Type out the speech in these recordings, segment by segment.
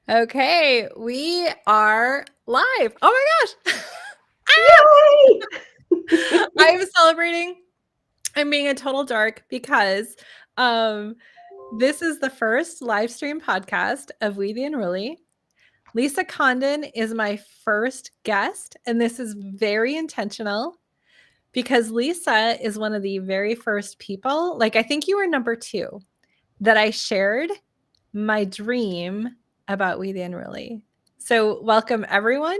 Okay, we are live. Oh my gosh. Yay! I am celebrating. I'm being a total dark because um this is the first live stream podcast of We the Unruly. Lisa Condon is my first guest, and this is very intentional because Lisa is one of the very first people, like I think you were number 2, that I shared my dream about We the Unruly. So, welcome everyone.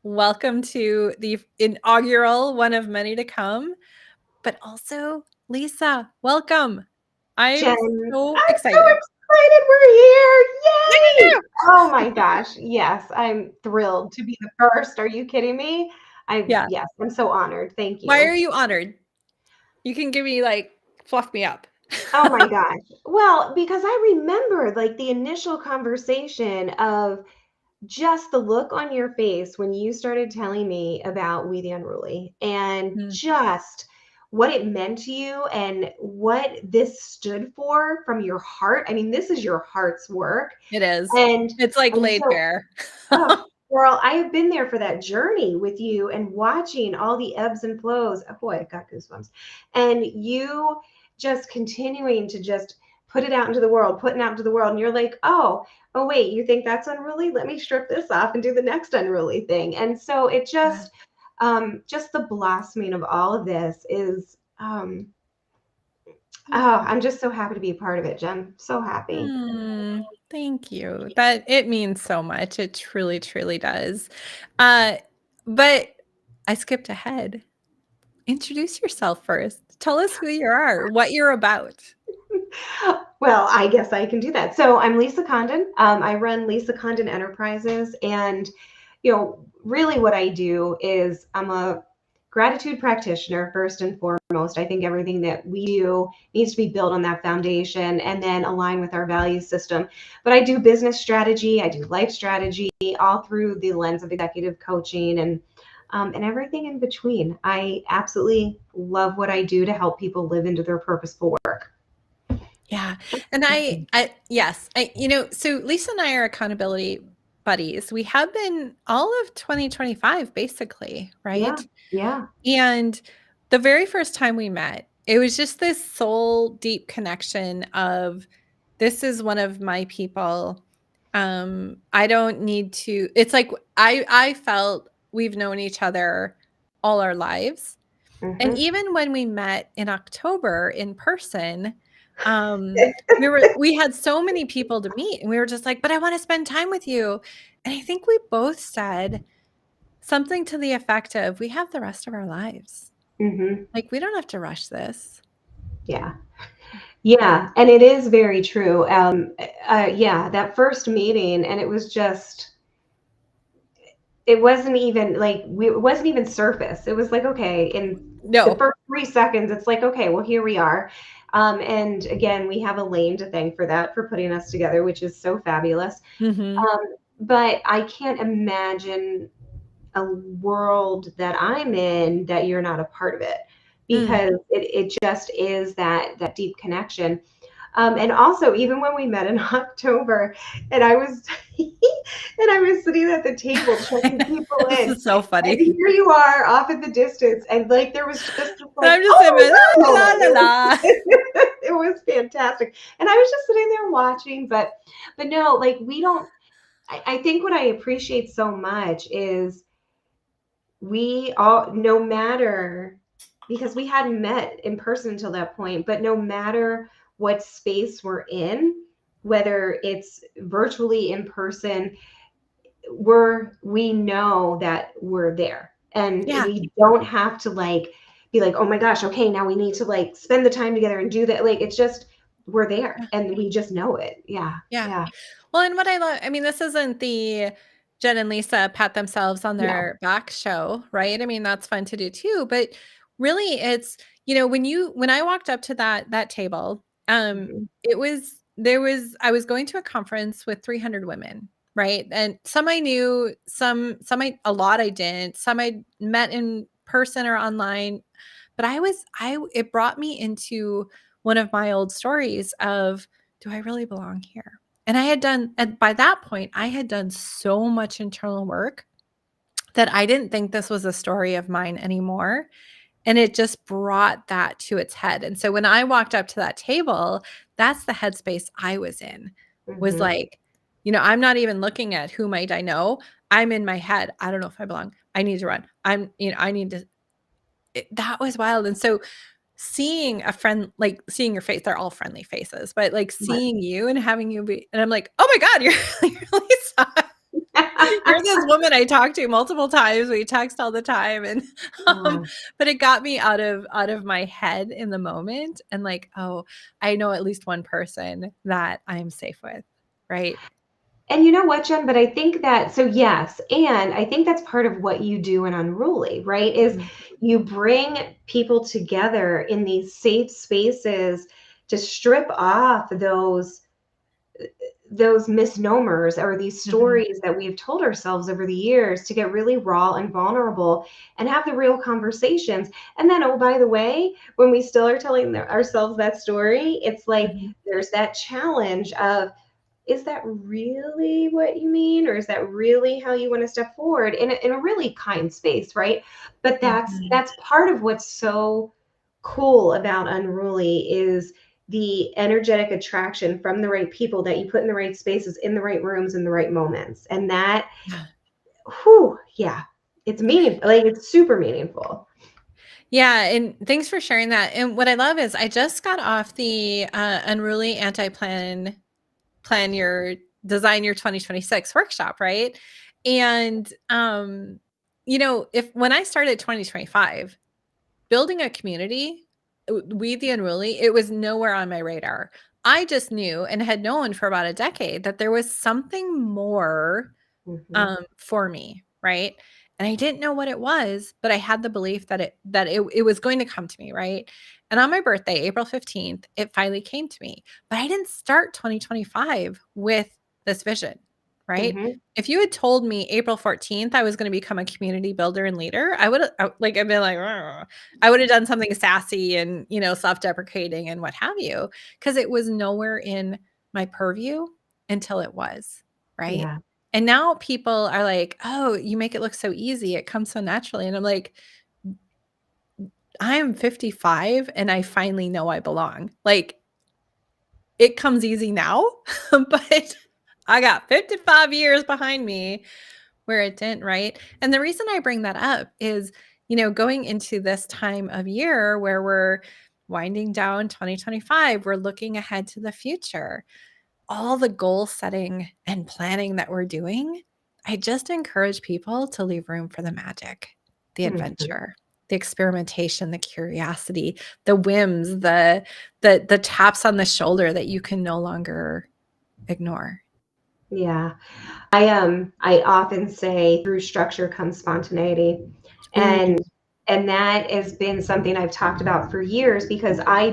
Welcome to the inaugural, one of many to come. But also, Lisa, welcome. Jen, I'm so I'm so excited. excited we're here. Yay! Oh my gosh. Yes, I'm thrilled to be the first. Are you kidding me? Yeah. Yes, I'm so honored. Thank Why are you. you honored? You can give me fluff me up. Oh my gosh. Well, because I remember like the initial conversation of just the look on your face when you started telling me about We the Unruly and Mm, just what it meant to you and what this stood for from your heart. I mean, this is your heart's work. it is. And It's like and laid so, bare. oh, girl, I have been there for that journey with you and watching all the ebbs and flows. Oh boy, I got goosebumps. And you just continuing to just put it out into the world, putting out into the world. And you're like, oh wait, you think that's unruly? Let me strip this off and do the next unruly thing. And so it just the blossoming of all of this is oh, I'm just so happy to be a part of it, Jen. So happy. Thank you. That it means so much. It truly, truly does. Uh, but I skipped ahead. Introduce yourself first. Tell us who you are, what you're about. Well, I guess I can do that. So I'm Lisa Condon. I run Lisa Condon Enterprises, and really what I do is I'm a gratitude practitioner first and foremost. I think everything that we do needs to be built on that foundation and then align with our value system. But I do business strategy, I do life strategy, all through the lens of executive coaching and everything in between. I absolutely love what I do to help people live into their purposeful work. Yeah. And yes, so Lisa and I are accountability buddies. We have been all of 2025, basically, Yeah, right? yeah. And the very first time we met, it was just this soul deep connection of this is one of my people. I don't need to, it's like I felt we've known each other all our lives. And Hmm. even when we met in October in person, we had so many people to meet and we were just like, but I want to spend time with you. And I think we both said something to the effect of, we have the rest of our lives. Hmm. Like, we don't have to rush this. Yeah. Yeah, and it is very true. Yeah, that first meeting, and it was just, it wasn't even like it wasn't even surface. It was like, okay, in the No. first 3 seconds, it's like, okay, well, here we are. And again, we have Elaine to thank for that, for putting us together, which is so fabulous. Mhm. Um, but I can't imagine a world that I'm in that you're not a part of it Mm. because it just is that deep connection. And also, even when we met in October, and I was and I was sitting at the table checking people This in, is so and funny. here you are off in the distance, and like there was just And like, I'm just saying, oh la, my la, god, la, la. it was fantastic, and I was just sitting there watching, but no, like we don't. I think what I appreciate so much is we all, no matter, because we hadn't met in person until that point, but no matter what space we're in, whether it's virtually in person, we know that we're there, and Yeah. we don't have to like be like, oh my gosh, okay, now we need to like spend the time together and do that. Like it's just, we're there Yeah. and we just know it. Yeah, Yeah. yeah, Well, and what I love, I mean, this isn't the Jen and Lisa pat themselves on no. their back show, right? I mean, that's fun to do too, but really it's, when I walked up to that table, Mhm. it was I was going to a conference with 300 women, right? And some I knew, a lot I didn't, some I met in person or online, but it brought me into one of my old stories of, do I really belong here? And I had done, and by that point, I had done so much internal work that I didn't think this was a story of mine anymore. And it just brought that to its head. And so when I walked up to that table, that's the headspace I was in, was Mm-hmm. like, you know, I'm not even looking at who might I know. I'm in my head. I don't know if I belong. I need to run. I need to. That was wild. And so seeing a friend, like seeing your face, they're all friendly faces, but like Right. seeing you and having you be, and I'm like, oh my God, you're Lisa. You're this woman I talk to multiple times. We text all the time. And Yeah. but it got me out of my head in the moment. And like, oh, I know at least one person that I'm safe with. Right. And you know what, Jen? But I think that, so yes, and I think that's part of what you do in Unruly, right? Is Mhm. you bring people together in these safe spaces to strip off those misnomers or these Mhm. stories that we've told ourselves over the years, to get really raw and vulnerable and have the real conversations. And then, oh, by the way, when we still are telling ourselves that story, it's like Mhm. there's that challenge of, is that really what you mean? Or is that really how you want to step forward in a really kind space, right? But Mhm. that's part of what's so cool about Unruly, is the energetic attraction from the right people that you put in the right spaces, in the right rooms, in the right moments. And that, Yeah. whew, yeah, it's meaningful. Like, it's super meaningful. Yeah, and thanks for sharing that. And what I love is I just got off the Unruly Plan Your Design Your 2026 workshop, right? And you know, if when I started 2025, building a community, We the Unruly, it was nowhere on my radar. I just knew and had known for about a decade that there was something more Hmm. for me, right? And I didn't know what it was, but I had the belief that it was going to come to me, right? And on my birthday, April 15th, it finally came to me. But I didn't start 2025 with this vision, right? Hmm. If you had told me April 14th I was going to become a community builder and leader, I would have like I've been like, "Ugh." I would have done something sassy and, self-deprecating and what have you, because it was nowhere in my purview until it was, right? Yeah. And now people are like, "Oh, you make it look so easy. It comes so naturally." And I'm like, "I'm 55 and I finally know I belong." Like, it comes easy now, but I got 55 years behind me where it didn't, right? And the reason I bring that up is, going into this time of year where we're winding down 2025, we're looking ahead to the future. All the goal setting and planning that we're doing, I just encourage people to leave room for the magic, the Hmm. adventure, the experimentation, the curiosity, the whims, the taps on the shoulder that you can no longer ignore. Yeah. I often say, through structure comes spontaneity. Ooh, And that has been something I've talked about for years, because I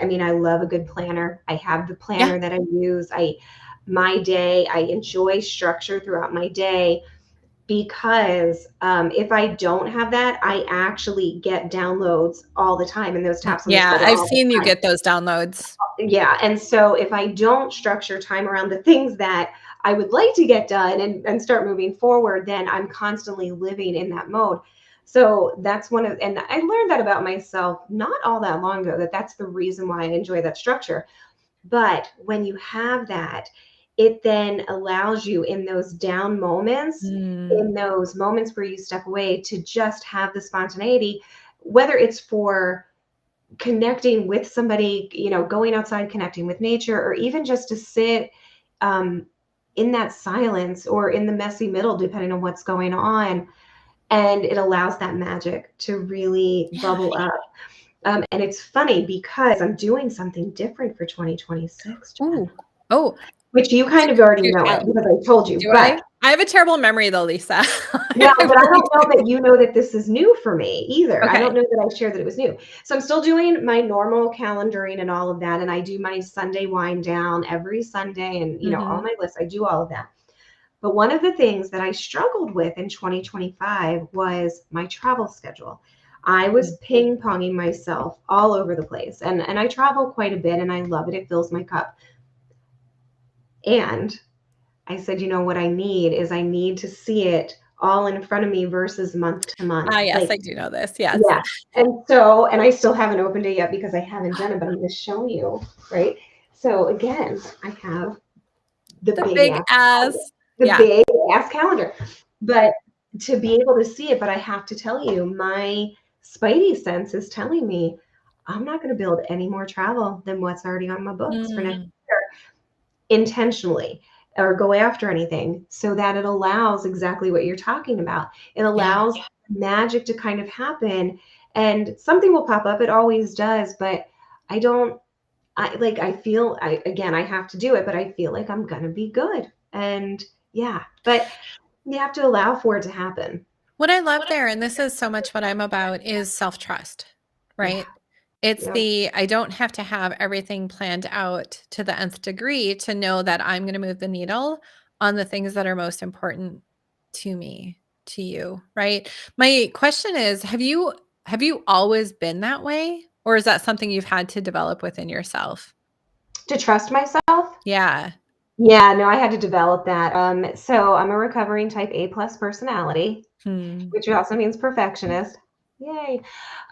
mean, I love a good planner. I have the yeah. planner that I use. I enjoy structure throughout my day, because if I don't have that, I actually get downloads all the time, and those taps on the Yeah, shoulder I've all the seen you time. get those downloads. Yeah. And so if I don't structure time around the things that I would like to get done, and start moving forward, then I'm constantly living in that mode. So that's and I learned that about myself not all that long ago, that that's the reason why I enjoy that structure. But when you have that, it then allows you, in those down moments, Mm, in those moments where you step away, to just have the spontaneity, whether it's for connecting with somebody, going outside, connecting with nature, or even just to sit um, in that silence, or in the messy middle, depending on what's going on. And it allows that magic to really yeah. bubble up. And it's funny, because I'm doing something different for 2026, Jen, Ooh. Oh, which you kind of already do know it, because I told you. do I? But I have a terrible memory though, Lisa. well, I but I really don't know do. that you know that this is new for me either. I don't Okay. know that I shared that it was new. So I'm still doing my normal calendaring and all of that. And I do my Sunday wind down every Sunday, and, all Mhm. my lists. I do all of that. But one of the things that I struggled with in 2025 was my travel schedule. I was Mm. ping ponging myself all over the place. And I travel quite a bit, and I love it. It fills my cup. And I said, what I need is I need to see it all in front of me versus month to month. Yes, Like, I do know this. Yes. yeah. And I still haven't opened it yet because I haven't done it, but I'm going to show you, right? So again, I have the The big big ass calendar, ass. the Yeah. big ass calendar. But to be able to see it, but I have to tell you, my spidey sense is telling me I'm not going to build any more travel than what's already on my books for next Mm. year intentionally, or go after anything, so that it allows exactly what you're talking about. It Yeah. allows magic to kind of happen, and something will pop up. It always does, but I don't, I feel, again, I have to do it, but I feel like I'm going to be good. And yeah, but you have to allow for it to happen. What I love there, and this is so much what I'm about, is self-trust, Yeah. right? It's Yep. I don't have to have everything planned out to the nth degree to know that I'm going to move the needle on the things that are most important to me, to you, right? My question is, have you always been that way, or is that something you've had to develop within yourself? To trust myself. Yeah. Yeah, no, I had to develop that. So I'm a recovering type A plus personality, Hmm. which also means perfectionist. Yay.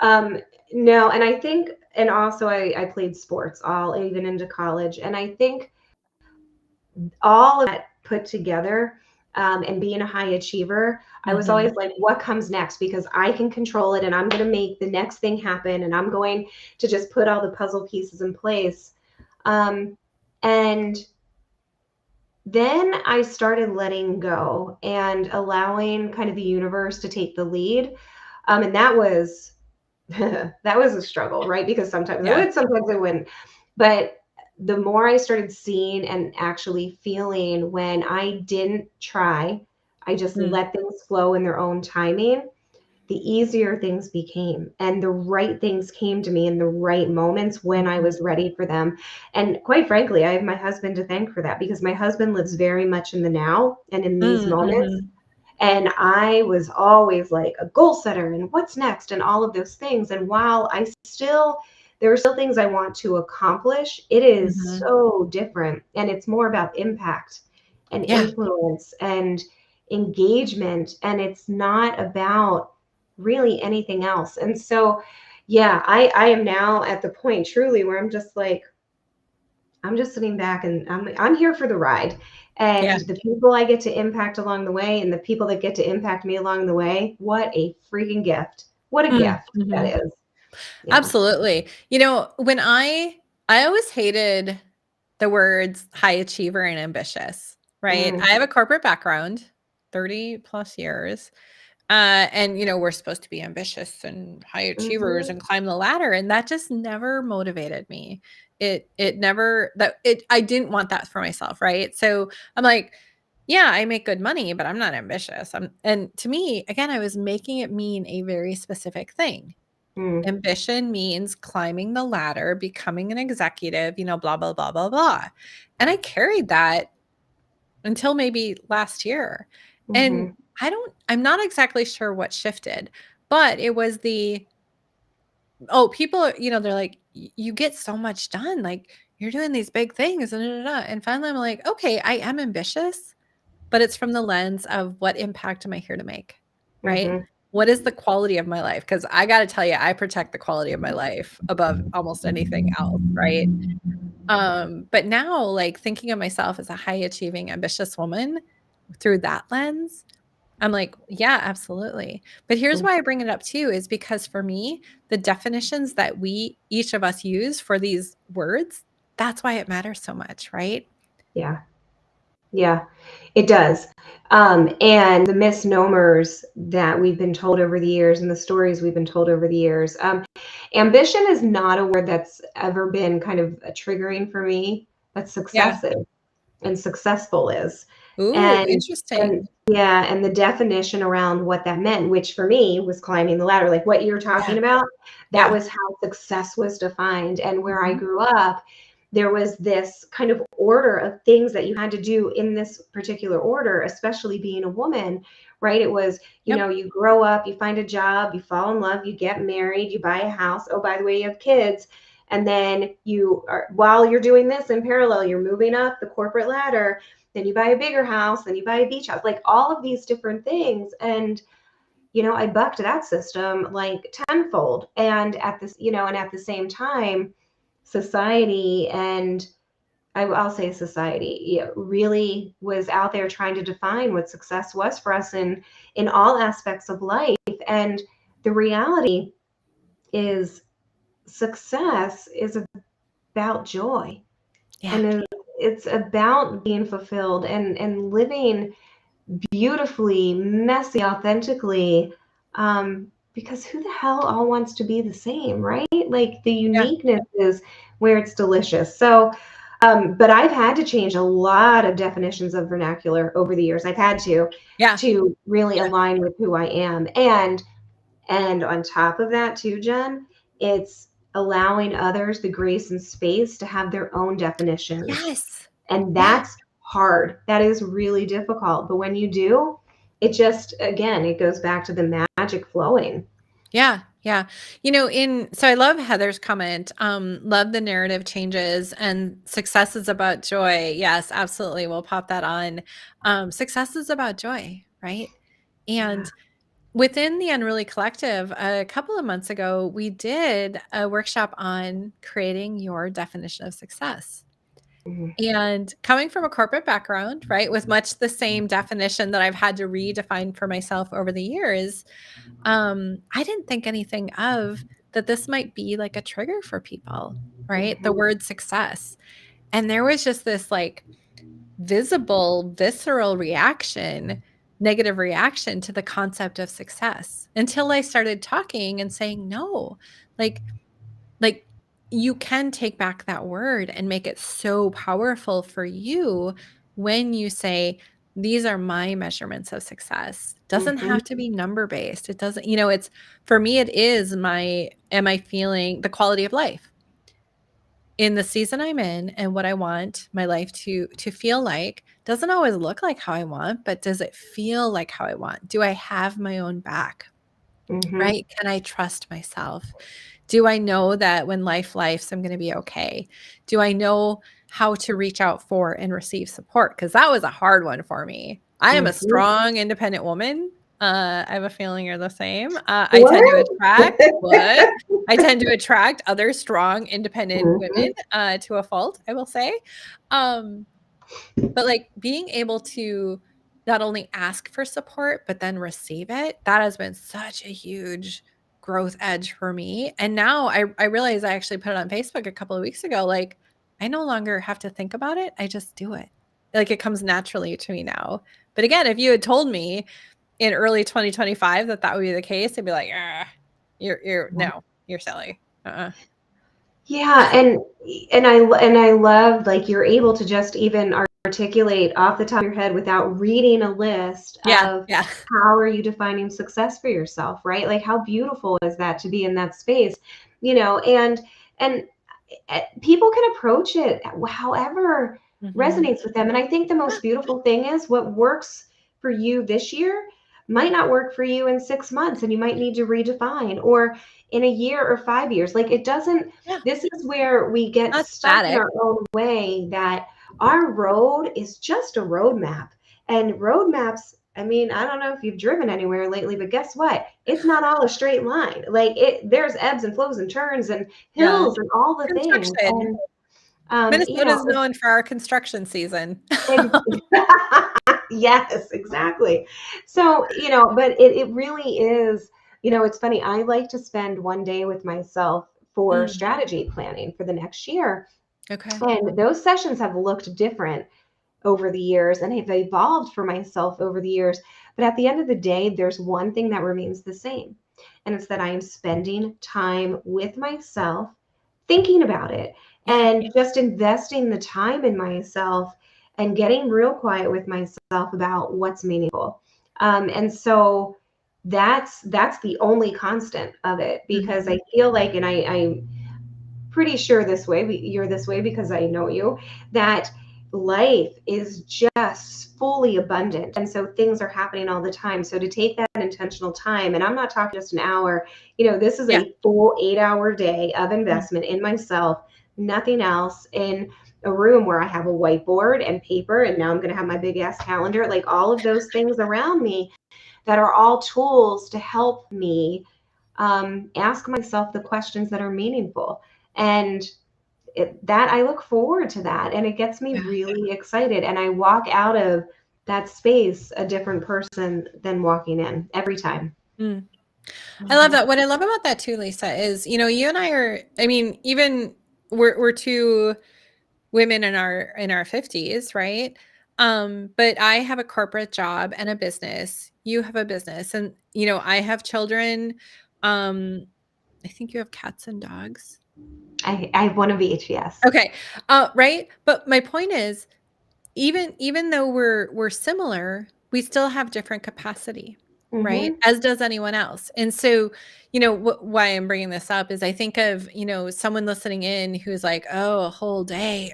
Um, no, and I think, and also I played sports all even into college. And I think all of that put together, and being a high achiever, I was Mhm. always like, what comes next? Because I can control it and I'm going to make the next thing happen. And I'm going to just put all the puzzle pieces in place. And then I started letting go and allowing kind of the universe to take the lead. And that was that was a struggle, right? Because sometimes I Yeah. would, sometimes I wouldn't. But the more I started seeing and actually feeling when I didn't try, I just Mm. let things flow in their own timing, the easier things became. And the right things came to me in the right moments when I Mhm. was ready for them. And quite frankly, I have my husband to thank for that, because my husband lives very much in the now and in these Mm, moments. mhm. And I was always like a goal setter and what's next and all of those things. And while there are still things I want to accomplish, it is Mhm. so different. And it's more about impact and Yeah. influence and engagement. And it's not about really anything else. And so, yeah, I am now at the point truly where I'm just like, I'm just sitting back and I'm here for the ride. Yeah. And the people I get to impact along the way and the people that get to impact me along the way, what a freaking gift. What a Mm, gift that mhm. is. Yeah. Absolutely. When I always hated the words high achiever and ambitious, right? Mm, I have a corporate background, 30 plus years. And we're supposed to be ambitious and high achievers mhm, and climb the ladder. And that just never motivated me. It never that it I didn't want that for myself, right? So I'm like, yeah, I make good money, but I'm not ambitious. And to me, again, I was making it mean a very specific thing. mm, Ambition means climbing the ladder, becoming an executive, blah, blah, blah, blah, blah. And I carried that until maybe last year. And mhm, I'm not exactly sure what shifted, but it was oh, people, they're like, You get so much done. Like, you're doing these big things. And, da, da, da." And finally, I'm like, okay, I am ambitious, but it's from the lens of what impact am I here to make? Right? mhm. What is the quality of my life? Because I got to tell you, I protect the quality of my life above almost anything else. Right. But now, like, thinking of myself as a high achieving, ambitious woman through that lens, I'm like, yeah, absolutely. But here's Mm, why I bring it up too, is because for me, the definitions that each of us use for these words, that's why it matters so much, right? yeah. Yeah, it does. And the misnomers that we've been told over the years and the stories we've been told over the years. Ambition is not a word that's ever been kind of triggering for me, but Yeah. success is, and successful is. Ooh, And interesting. yeah, and the definition around what that meant, which for me was climbing the ladder, like what you're Yeah. talking about, that Yeah. was how success was defined. And where I Mhm. grew up, there was this kind of order of things that you had to do in this particular order, especially being a woman, right? It was, Yep. you grow up, you find a job, you fall in love, you get married, you buy a house. Oh, by the way, you have kids. And then while you're doing this in parallel, you're moving up the corporate ladder. Then you buy a bigger house, then you buy a beach house, like all of these different things. And, I bucked that system like tenfold. And at the same time, society, and I'll say society, really was out there trying to define what success was for us in all aspects of life. And the reality is success is about joy. Yeah. And it's about being fulfilled and living beautifully, messy, authentically. Because who the hell all wants to be the same, right? Like the uniqueness is where it's delicious. So, but I've had to change a lot of definitions of vernacular over the years. I've had to really align with who I am. And on top of that too, Jen, it's allowing others the grace and space to have their own definitions. Yes. And that's hard. That is really difficult. But when you do, it just, again, it goes back to the magic flowing. Yeah. Yeah. So I love Heather's comment. Love the narrative changes and success is about joy. Yes, absolutely. We'll pop that on. Success is about joy, right? And within the Unruly Collective, a couple of months ago, we did a workshop on creating your definition of success. And coming from a corporate background, right, with much the same definition that I've had to redefine for myself over the years, I didn't think anything of that this might be like a trigger for people, right? The word success. And there was just this like visible, visceral reaction, negative reaction to the concept of success until I started talking and saying, no, like you can take back that word and make it so powerful for you when you say, these are my measurements of success. Doesn't have to be number based. It doesn't, it's for me, it is am I feeling the quality of life in the season I'm in and what I want my life to feel like doesn't always look like how I want, but does it feel like how I want? Do I have my own back? Right? Can I trust myself? Do I know that when life's, I'm going to be okay? Do I know how to reach out for and receive support? Because that was a hard one for me. I am a strong, independent woman. I have a feeling you're the same. I tend to attract what? I tend to attract other strong, independent women to a fault, I will say. But like being able to not only ask for support, but then receive it, that has been such a huge growth edge for me. And now I realize I actually put it on Facebook a couple of weeks ago. Like I no longer have to think about it. I just do it. Like it comes naturally to me now. But again, if you had told me in early 2025 that would be the case, I'd be like, you're silly. Yeah, and I love like you're able to just even articulate off the top of your head without reading a list of how are you defining success for yourself, right? Like how beautiful is that to be in that space, and people can approach it however resonates with them. And I think the most beautiful thing is what works for you this year might not work for you in 6 months, and you might need to redefine, or in a year or 5 years. Like it doesn't, this is where we get stuck in our own way, that our road is just a roadmap. And roadmaps, I mean, I don't know if you've driven anywhere lately, but guess what? It's not all a straight line. Like there's ebbs and flows and turns and hills and all the things. And, Minnesota is known for our construction season. Yes, exactly. So, but it really is, it's funny. I like to spend one day with myself for strategy planning for the next year. Okay. And those sessions have looked different over the years and have evolved for myself over the years. But at the end of the day, there's one thing that remains the same. And it's that I am spending time with myself, thinking about it, and just investing the time in myself and getting real quiet with myself about what's meaningful. And so that's the only constant of it, because I feel like, and I'm pretty sure you're this way because I know you, that life is just fully abundant. And so things are happening all the time. So to take that intentional time, and I'm not talking just an hour, this is a full 8-hour day of investment in myself, nothing else, in a room where I have a whiteboard and paper, and now I'm going to have my big ass calendar, like all of those things around me that are all tools to help me ask myself the questions that are meaningful. And that I look forward to that, and it gets me really excited. And I walk out of that space a different person than walking in every time. I love that. What I love about that too, Lisa, is, you and I are, even we're two women in our 50s, right? But I have a corporate job and a business. You have a business, and I have children. I think you have cats and dogs. I have one of each, yes. Okay. Right. But my point is, even though we're similar, we still have different capacity, right? As does anyone else. And so, why I'm bringing this up is I think of, someone listening in who's like, oh, a whole day.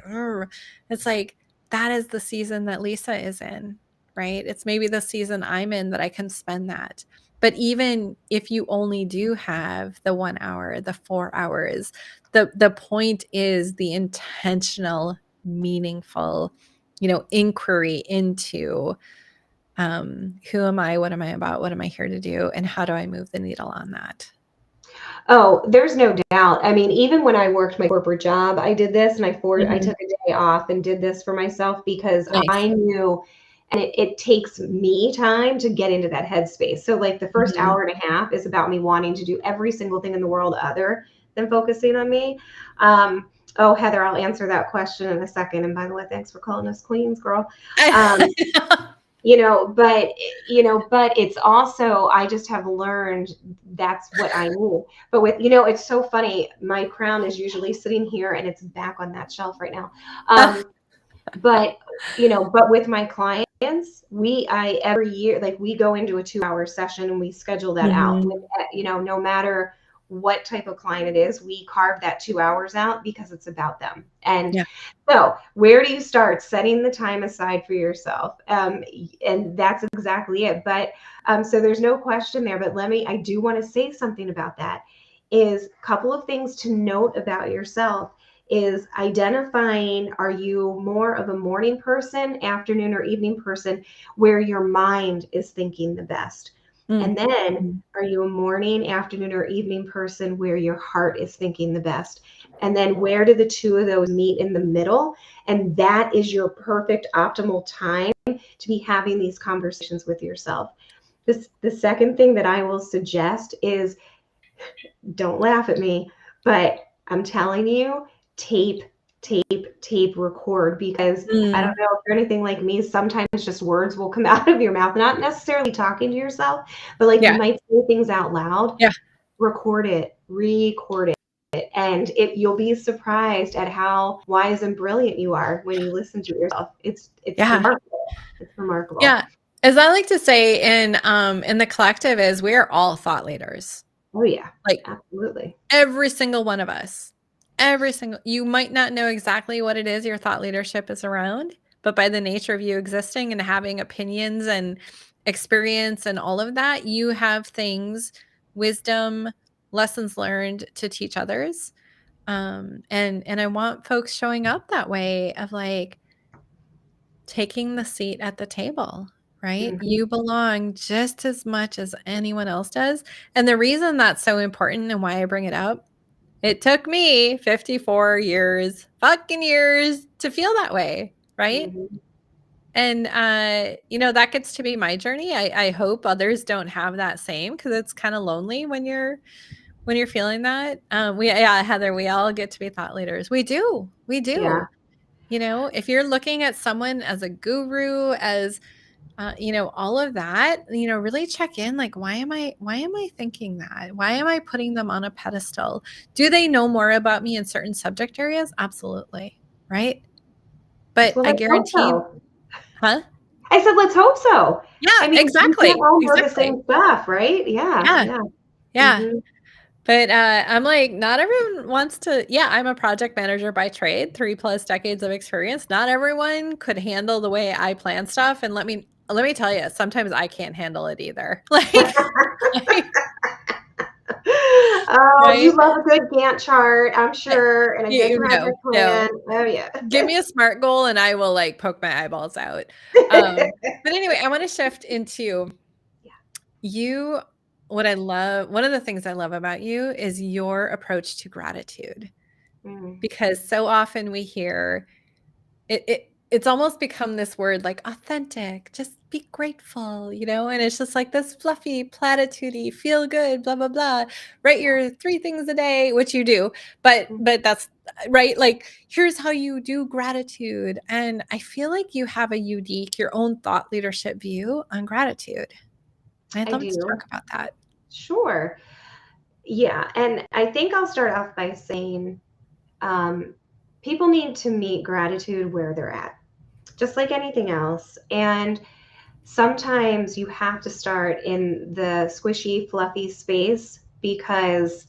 It's like, that is the season that Lisa is in, right? It's maybe the season I'm in that I can spend that. But even if you only do have the 1 hour, the 4 hours, the point is the intentional, meaningful, inquiry into who am I, what am I about, what am I here to do, and how do I move the needle on that? Oh, there's no doubt. Even when I worked my corporate job, I did this, and I took a day off and did this for myself because I knew, and it takes me time to get into that headspace. So like the first hour and a half is about me wanting to do every single thing in the world other than focusing on me. Oh, Heather, I'll answer that question in a second. And by the way, thanks for calling us queens, girl. But it's also, I just have learned that's what I need. But with, it's so funny. My crown is usually sitting here and it's back on that shelf right now. But with my clients, every year, like we go into a 2-hour session and we schedule that out with, no matter what type of client it is, we carve that 2 hours out because it's about them. And so where do you start setting the time aside for yourself? And that's exactly it. But so there's no question there, but I do want to say something about that. Is a couple of things to note about yourself is identifying, are you more of a morning person, afternoon, or evening person where your mind is thinking the best? And then, are you a morning, afternoon, or evening person where your heart is thinking the best? And then where do the two of those meet in the middle? And that is your perfect optimal time to be having these conversations with yourself. The second thing that I will suggest is, don't laugh at me, but I'm telling you, tape, record, because I don't know if you're anything like me, sometimes just words will come out of your mouth, not necessarily talking to yourself, but like you might say things out loud. Record it, and you'll be surprised at how wise and brilliant you are when you listen to yourself. It's remarkable. It's remarkable. Yeah. As I like to say in the collective, is we're all thought leaders. Oh yeah. Like absolutely. Every single one of us. You might not know exactly what it is your thought leadership is around, but by the nature of you existing and having opinions and experience and all of that, you have things, wisdom, lessons learned to teach others. And I want folks showing up that way, of like taking the seat at the table, right? You belong just as much as anyone else does. And the reason that's so important and why I bring it up, it took me 54 fucking years to feel that way, right? And, that gets to be my journey. I hope others don't have that same, because it's kind of lonely when you're feeling that. Heather, we all get to be thought leaders. We do. Yeah. If you're looking at someone as a guru, as all of that, really check in, like, why am I thinking that? Why am I putting them on a pedestal? Do they know more about me in certain subject areas? Absolutely. Right. But I guarantee, huh? I said, let's hope so. Yeah, exactly. We can't all know the same stuff, right? Yeah. But I'm like, not everyone wants to. Yeah, I'm a project manager by trade, 3+ decades of experience. Not everyone could handle the way I plan stuff. And let me tell you, sometimes I can't handle it either. Oh, you right? love a good Gantt chart, I'm sure, and a good No, project no. plan. Oh, yeah. Give me a SMART goal and I will like poke my eyeballs out. But anyway, I want to shift into you. What I love, one of the things I love about you is your approach to gratitude, Mm, because so often we hear it's almost become this word like authentic, just be grateful, and it's just like this fluffy, platitudey, feel good, blah, blah, blah. Write yeah. your 3 things a day, which you do. But Mhm. that's right. Like, here's how you do gratitude. And I feel like you have a unique, your own thought leadership view on gratitude. I'd I love to do. talk about that. Sure. Yeah, and I think I'll start off by saying, um, people need to meet gratitude where they're at, just like anything else. And sometimes you have to start in the squishy, fluffy space because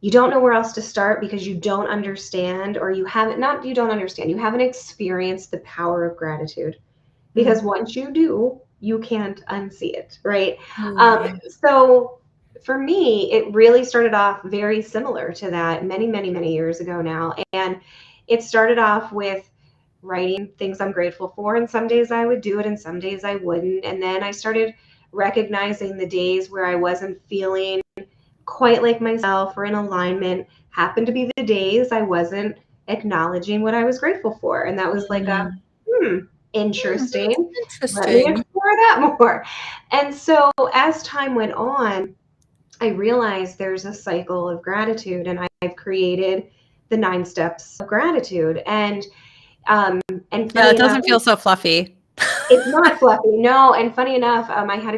you don't know where else to start because you don't understand, or you haven't, not you don't understand, you haven't experienced the power of gratitude. Mm. Because once you do, you can't unsee it, right? Ooh, yeah. So for me, it really started off very similar to that many, many, many years ago now. And it started off with writing things I'm grateful for. And some days I would do it and some days I wouldn't. And then I started recognizing the days where I wasn't feeling quite like myself or in alignment happened to be the days I wasn't acknowledging what I was grateful for. And that was like a, Mm. interesting. Let me Interesting. explore that more. And so as time went on, I realized there's a cycle of gratitude, and I've created the 9 steps of gratitude. And Yeah, funny it enough, doesn't feel so fluffy. it's not fluffy, no. And funny enough, I had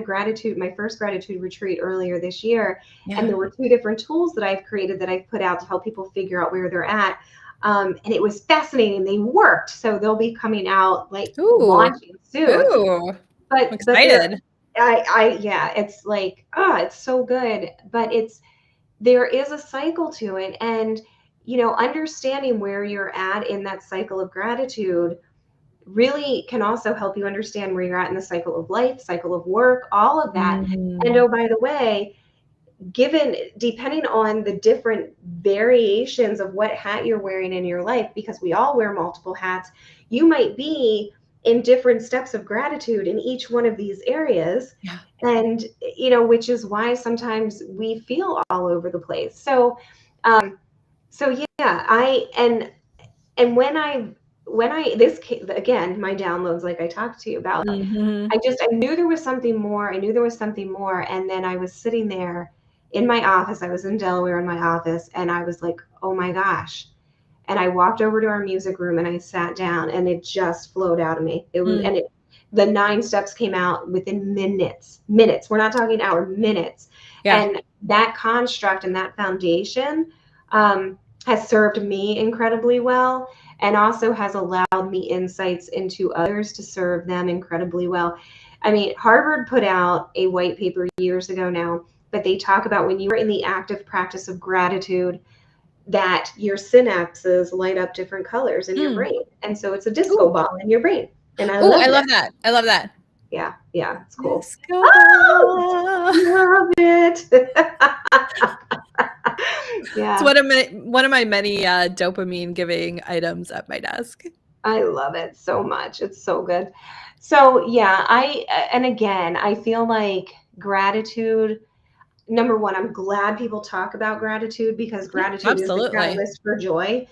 my first gratitude retreat earlier this year, and Yeah. there were 2 different tools that I've created that I've put out to help people figure out where they're at. And it was fascinating. They worked, so they'll be coming out like Ooh. launching soon. Ooh. I'm But excited. yeah, it's like, it's so good. But there is a cycle to it, and understanding where you're at in that cycle of gratitude really can also help you understand where you're at in the cycle of life, cycle of work, all of that. And Mm. oh, by the way, given depending on the different variations of what hat you're wearing in your life, because we all wear multiple hats, you might be in different steps of gratitude in each one of these areas. Yeah. And which is why sometimes we feel all over the place. So yeah, and when I this again, my downloads, like I talked to you about, Mhm. I knew there was something more. I knew there was something more. And then I was sitting there in my office. I was in Delaware in my office, and I was like, oh my gosh. And I walked over to our music room and I sat down, and it just flowed out of me. It was, Mm. and the 9 steps came out within minutes, minutes. We're not talking hours, minutes. Yeah. And that construct and that foundation, has served me incredibly well, and also has allowed me insights into others to serve them incredibly well. I mean, Harvard put out a white paper years ago now, but they talk about when you are in the active practice of gratitude, that your synapses light up different colors in your Mm. brain. And so it's a disco Ooh. ball in your brain. And I Ooh, I love it. love that. I love that. Yeah, yeah, it's cool. Disco Oh, ball. love it. It's Yeah, one of my many dopamine giving items at my desk. I love it so much. It's so good. So, yeah, and again, I feel like gratitude, number one, I'm glad people talk about gratitude because Yeah, gratitude is the absolutely. catalyst for joy.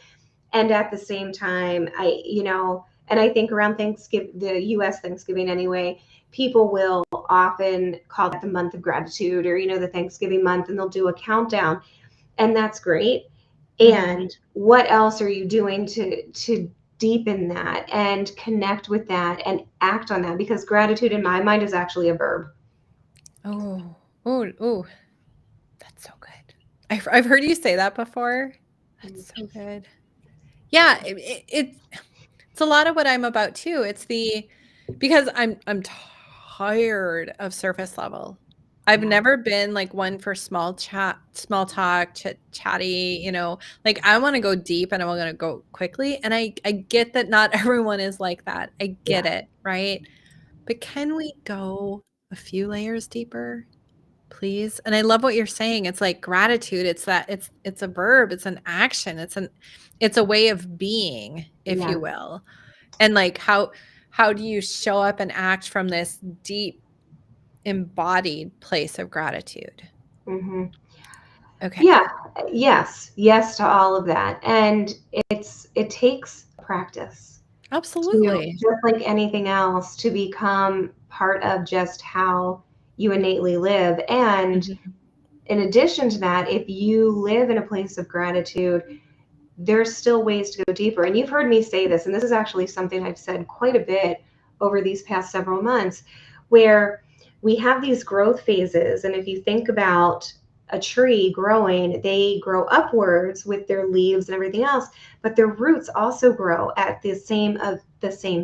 And at the same time, and I think around Thanksgiving, the US Thanksgiving anyway, people will often call it the month of gratitude, or the Thanksgiving month, and they'll do a countdown, and that's great. Mhm. And what else are you doing to deepen that and connect with that and act on that? Because gratitude in my mind is actually a verb. Oh, oh, oh, that's so good. I've heard you say that before. That's so good. Yeah, it's a lot of what I'm about too. It's because I'm tired of surface level. I've never been like one for small talk, chatty, like I want to go deep and I want to go quickly. And I get that not everyone is like that. I get it, right? But can we go a few layers deeper, please? And I love what you're saying. It's like gratitude. It's that it's a verb, it's an action, it's a way of being, if you will. And like how do you show up and act from this deep embodied place of gratitude? Mm-hmm. Okay. Yeah. Yes to all of that. And it takes practice to, Absolutely. just like anything else, to become part of just how you innately live. And Mhm. in addition to that, if you live in a place of gratitude, there's still ways to go deeper. And you've heard me say this, and this is actually something I've said quite a bit over these past several months, where we have these growth phases. And if you think about a tree growing, they grow upwards with their leaves and everything else, but their roots also grow at the same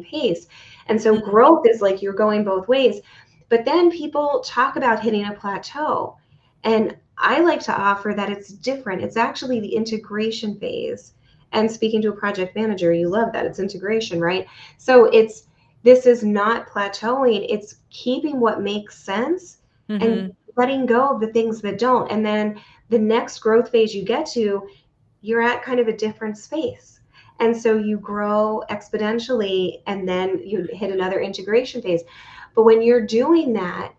pace. And so Mm. growth is like you're going both ways. But then people talk about hitting a plateau. And I like to offer that it's different. It's actually the integration phase. And speaking to a project manager, you love that. It's integration, right? So this is not plateauing, it's keeping what makes sense and Mhm. letting go of the things that don't. And then the next growth phase you get to, you're at kind of a different space. And so you grow exponentially and then you hit another integration phase. But when you're doing that,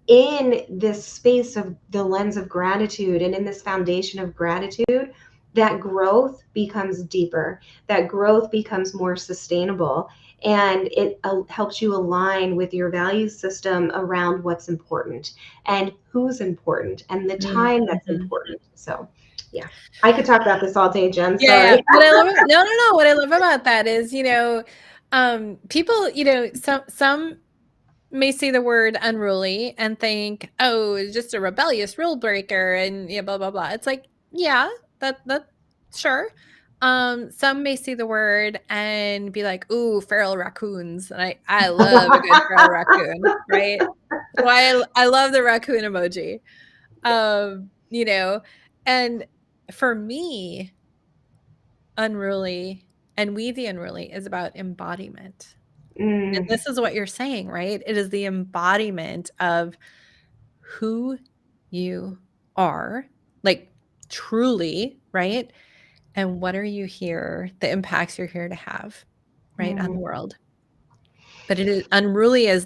in this space of the lens of gratitude and in this foundation of gratitude, that growth becomes deeper, that growth becomes more sustainable, and it helps you align with your value system around what's important and who's important and the time that's Mhm. important. So, yeah, I could talk about this all day, Jen. Yeah. Sorry. What I love no. What I love about that is, people, some may see the word unruly and think, oh, it's just a rebellious rule breaker and blah blah blah. It's like, yeah, that sure. Some may see the word and be like, ooh, feral raccoons. And I love a good feral raccoon, right? So I love the raccoon emoji. You know, and for me, unruly and We the Unruly is about embodiment. And Mm, this is what you're saying, right? It is the embodiment of who you are, like truly, right? And what are you here, the impacts you're here to have, right, on the mm, world. But it is unruly as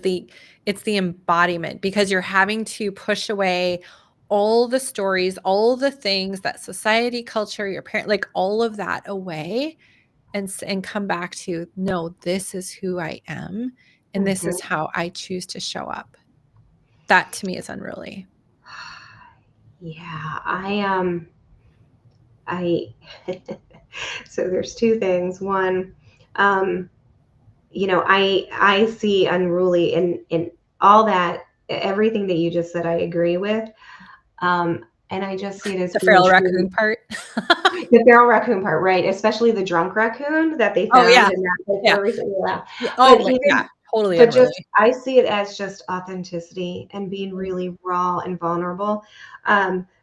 it's the embodiment because you're having to push away all the stories, all the things that society, culture, your parent, like all of that away and come back to, no, this is who I am and this is mhm. how I choose to show up. That to me is unruly. Yeah, I so there's two things. One, um, I see unruly in all that, everything that you just said. I agree with, and I just see it as The being feral true. raccoon part. The feral raccoon part, right? Especially the drunk raccoon that they Oh, found yeah. in that like Yeah. more recently. Yeah. Yeah. But Oh, my yeah, even, totally but just unruly. I see it as just authenticity and being Mm. really raw and vulnerable.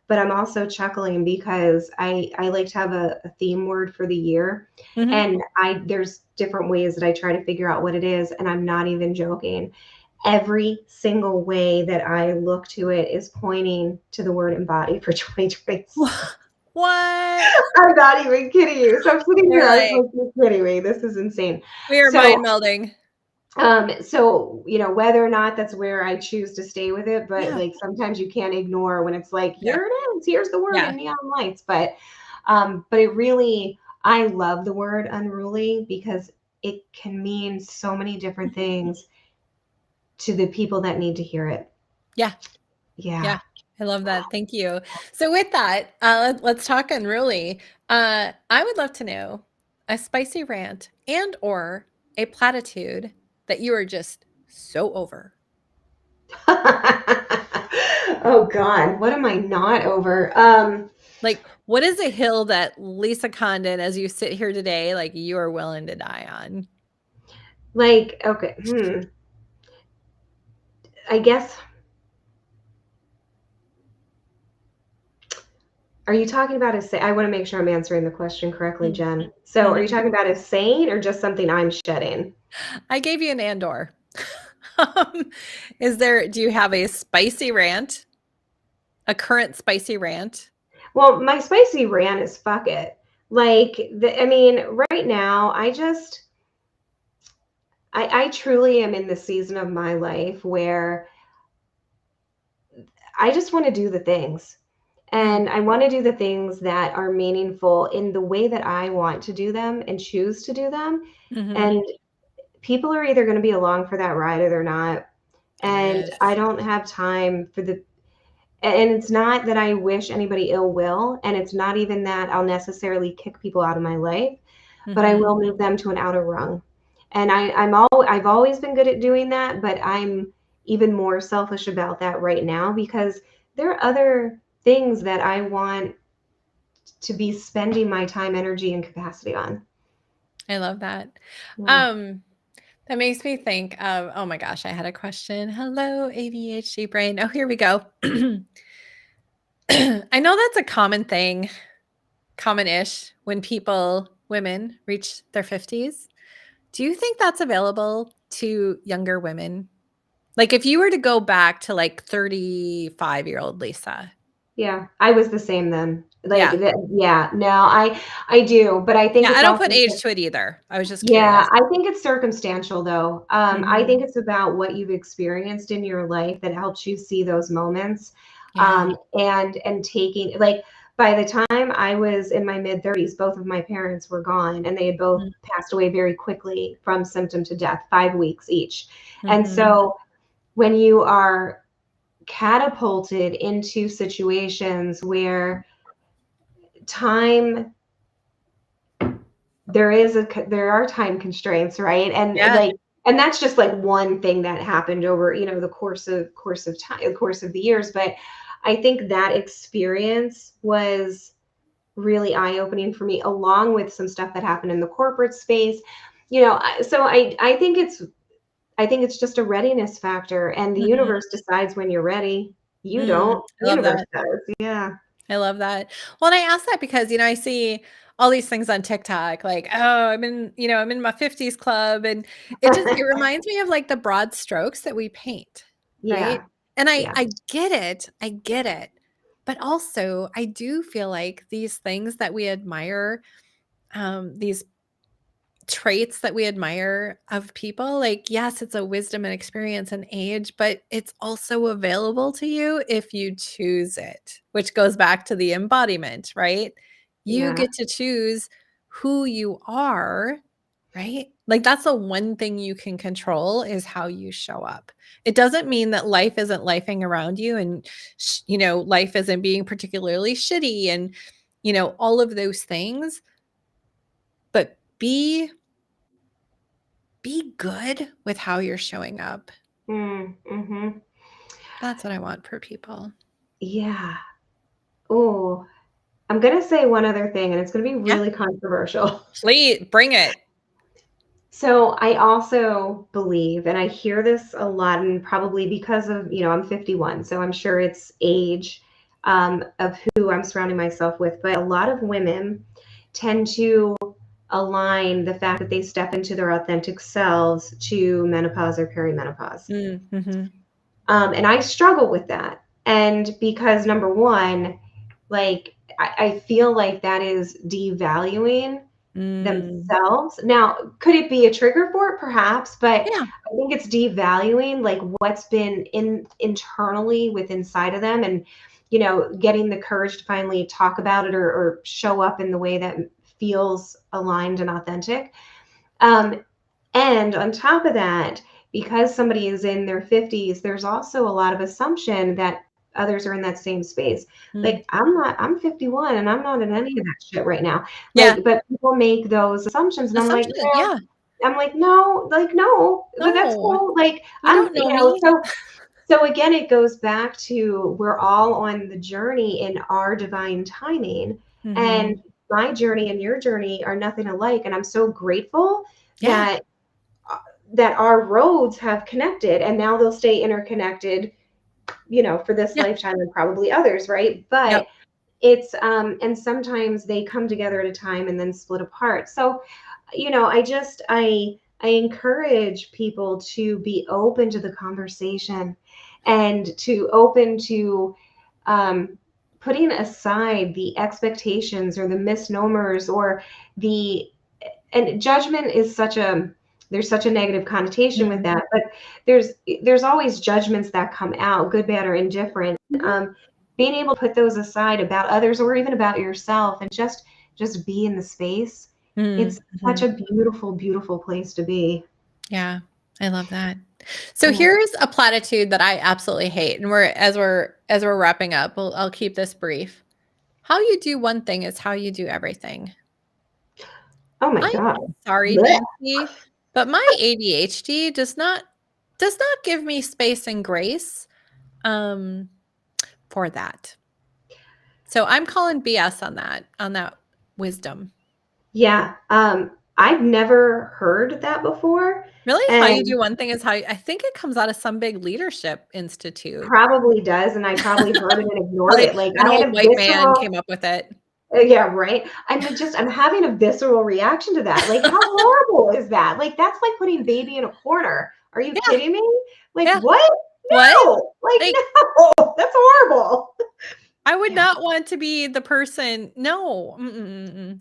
But I'm also chuckling because I like to have a theme word for the year, Mhm. and I there's different ways that I try to figure out what it is, and I'm not even joking. Every single way that I look to it is pointing to the word embody for 2026. What? I'm not even kidding you. So I'm sitting You're here, I was like, like, "You're kidding me. This is insane." we are So, mind melding. whether or not that's where I choose to stay with it, but Yeah. like sometimes you can't ignore when it's like, Yeah. here it is, here's the word Yeah. in neon lights. But it really, I love the word unruly because it can mean so many different things to the people that need to hear it. Yeah. Yeah. Yeah. I love that. Thank you. So with that, let's talk unruly. I would love to know a spicy rant and or a platitude that you are just so over. Oh God, what am I not over? Like, what is a hill that Lisa Condon, as you sit here today, like you are willing to die on? Like, okay, I guess Are you talking about as I want to make sure I'm answering the question correctly, Mm. Jen. So are you Mhm. talking about as saying or just something I'm shedding? I gave you an and/or. Um, do you have a spicy rant, a current spicy rant? Well, my spicy rant is fuck it. Like, I mean, right now, I truly am in the season of my life where I just want to do the things. Mm, And I want to do the things that are meaningful in the way that I want to do them and choose to do them. mhm. And people are either going to be along for that ride or they're not. And I Yes. don't have time for and it's not that I wish anybody ill will. And it's not even that I'll necessarily kick people out of my life, but I Mhm. will move them to an outer rung. And I've always been good at doing that, but I'm even more selfish about that right now because there are other things that I want to be spending my time, energy, and capacity on. I love that. Yeah. Um, that makes me think of, oh my gosh, I had a question. Hello, ADHD brain. Oh, here we go. I know that's a common thing, common-ish when women reach their 50s. Do you think that's available to younger women? Like if you were to go back to like 35-year-old Lisa. Yeah, I was the same then. Like Yeah. that, yeah, no, I do, but I think Yeah, I it's don't also put age to it either. I was just yeah, curious. I think it's circumstantial though. I think Mhm. it's about what you've experienced in your life that helps you see those moments. Yeah. And taking like by the time I was in my mid 30s, both of my parents were gone and they had both Mm, passed away very quickly from symptom to death, 5 weeks each. And mhm. so when you are catapulted into situations where time there are time constraints, right? And Yeah. like and that's just like one thing that happened over, the course of time, the course of the years, but I think that experience was really eye-opening for me along with some stuff that happened in the corporate space. So I think it's just a readiness factor and the Mhm. universe decides when you're ready. You Mm, don't. I love Universe that. does. Yeah. I love that. Well, and I ask that because, I see all these things on TikTok, like, oh, I'm in my 50s club. And it reminds me of like the broad strokes that we paint, right? Yeah. And I, Yeah. I get it. I get it. But also, I do feel like these things that we admire, these traits that we admire of people, like, yes, it's a wisdom and experience and age, but it's also available to you if you choose it, which goes back to the embodiment, right? You Yeah. get to choose who you are, right? Like that's the one thing you can control is how you show up. It doesn't mean that life isn't lifing around you and life isn't being particularly shitty and all of those things, but be good with how you're showing up. Mm-hmm. That's what I want for people. Yeah. Oh, I'm gonna say one other thing, and it's gonna be Yeah. really controversial. Please bring it. So I also believe, and I hear this a lot, and probably because of, I'm 51, so I'm sure it's age of who I'm surrounding myself with. But a lot of women tend to align the fact that they step into their authentic selves to menopause or perimenopause. Mhm. And I struggle with that. And because number one, like I feel like that is devaluing Mm. themselves. Now, could it be a trigger for it? Perhaps, but Yeah. I think it's devaluing like what's been internally with inside of them and getting the courage to finally talk about it or show up in the way that feels aligned and authentic. Um, and on top of that, because somebody is in their 50s, there's also a lot of assumption that others are in that same space. Mm. Like, I'm 51 and I'm not in any of that shit right now. Yeah. Like, but people make those assumptions, and I'm like, Assumption. Yeah. no, like, no, but that's No. cool. Like, You don't know me. so again, it goes back to we're all on the journey in our divine timing. And Mhm. my journey and your journey are nothing alike. And I'm so grateful Yeah. that our roads have connected and now they'll stay interconnected, for this Yeah. lifetime and probably others, right? But Yep. it's and sometimes they come together at a time and then split apart. So, I encourage people to be open to the conversation and to open to putting aside the expectations or the misnomers or the and judgment is there's such a negative connotation with that, but there's always judgments that come out, good, bad, or indifferent. Mm-hmm. Being able to put those aside about others or even about yourself and just be in the space, it's such Mm-hmm. a beautiful, beautiful place to be. Yeah, I love that. So Yeah. here's a platitude that I absolutely hate, and as we're wrapping up, I'll keep this brief. How you do one thing is how you do everything. Oh my I'm God. sorry, Blech. Nancy, but my ADHD does not give me space and grace for that. So I'm calling BS on that wisdom. Yeah. I've never heard that before. Really? How you And do one thing is how I think it comes out of some big leadership institute. probably does. And I probably heard it and ignored Probably it. Like an I old had a white man visceral, came up with it. yeah, right. I'm having a visceral reaction to that. Like, how horrible is that? Like, that's like putting baby in a corner. Are you Yeah, kidding me? Like, yeah. what? What? No, like, Like, no, that's horrible. I would Yeah. not want to be the person. No.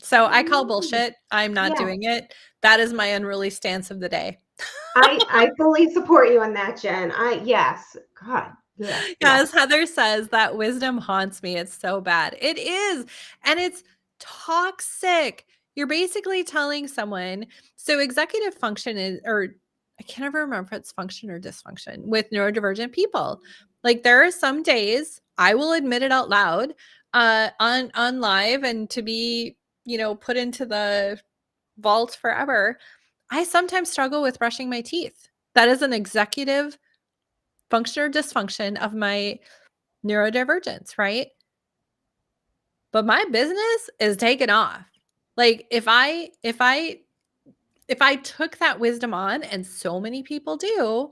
So I call No. bullshit. I'm not Yeah. doing it. That is my unruly stance of the day. I fully support you on that, Jen. Yes. God. Yeah. Yeah, Yeah. as Heather says, that wisdom haunts me. It's so bad. It is. And it's toxic. You're basically telling someone, so executive function is, or I can't ever remember if it's function or dysfunction with neurodivergent people. Like there are some days, I will admit it out loud, on live and to be, put into the vault forever. I sometimes struggle with brushing my teeth. That is an executive function or dysfunction of my neurodivergence, right? But my business is taken off. Like if I took that wisdom on, and so many people do,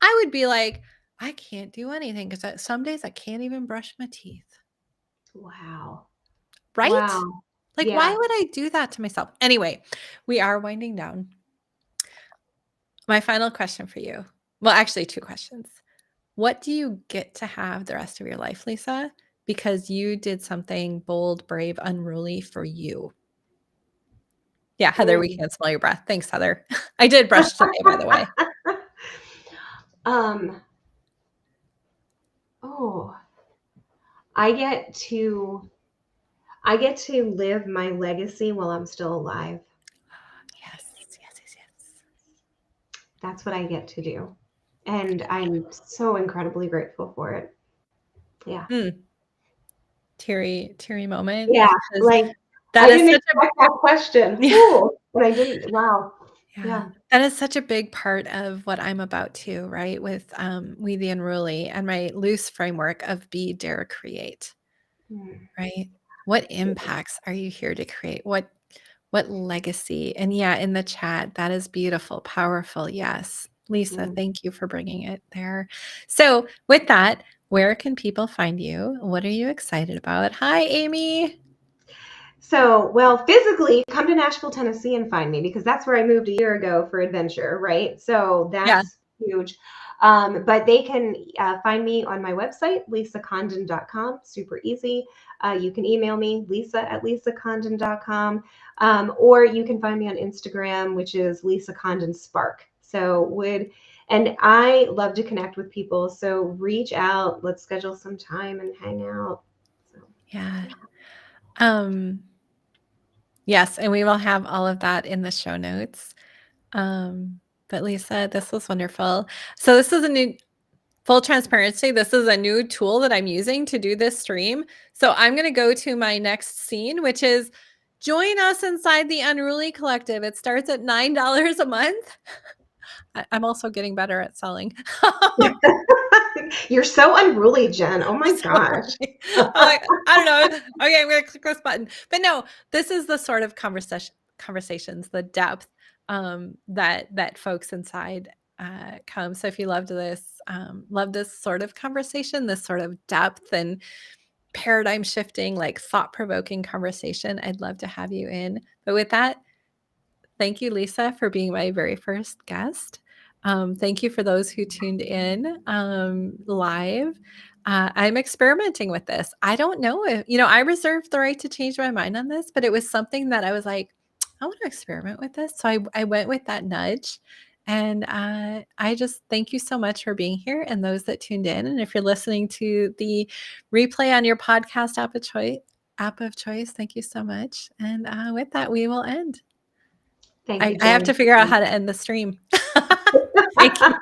I would be like, I can't do anything because some days I can't even brush my teeth. Wow. Right? Wow. Like, why Yeah. would I do that to myself? Anyway, we are winding down. My final question for you. Well, actually, two questions. What do you get to have the rest of your life, Lisa? Because you did something bold, brave, unruly for you. Yeah, Heather, we Mm. can't smell your breath. Thanks, Heather. I did brush today, by the way. um. Oh, I get to I get to live my legacy while I'm still alive. Yes, yes, yes, yes. That's what I get to do. And I'm so incredibly grateful for it. Yeah. Mm, teary moment Yeah. because Like that I is didn't such a expect that question. yeah, Ooh, and I didn't. Wow. yeah. Yeah. That is such a big part of what I'm about to, right? With We the Unruly and my loose framework of be, dare, create, Mm, right? What impacts are you here to create? What legacy? And yeah, in the chat, that is beautiful, powerful. Yes. Lisa, mm. thank you for bringing it there. So, with that, where can people find you? What are you excited about? Hi, Amy. So, well, physically, come to Nashville, Tennessee and find me because that's where I moved a year ago for adventure, right? So Yeah. that's huge. But they can find me on my website, lisacondon.com. Super easy. You can email me, lisa@lisacondon.com. Or you can find me on Instagram, which is Lisa Condon Spark. And I love to connect with people. So reach out, let's schedule some time and hang out. So, Yeah. Um, yes, and we will have all of that in the show notes. But Lisa, this was wonderful. So this is a new full transparency. This is a new tool that I'm using to do this stream. So I'm going to go to my next scene, which is join us inside the Unruly Collective. It starts at $9 a month. I'm also getting better at selling. You're so unruly, Jen. Oh my gosh. Sorry. I'm like, I don't know. Okay, I'm gonna click this button. But no, this is the sort of conversations, the depth that folks inside come. So if you loved this, love this sort of conversation, this sort of depth, and paradigm shifting, like thought provoking conversation, I'd love to have you in. But with that, thank you, Lisa, for being my very first guest. Thank you for those who tuned in live. I'm experimenting with this. I don't know if, I reserved the right to change my mind on this, but it was something that I was like, I want to experiment with this. So I went with that nudge. And I just thank you so much for being here and those that tuned in. And if you're listening to the replay on your podcast app of choice, thank you so much. And with that, we will end. Thank you, I have to Jen. figure out how to end the stream. Thank you.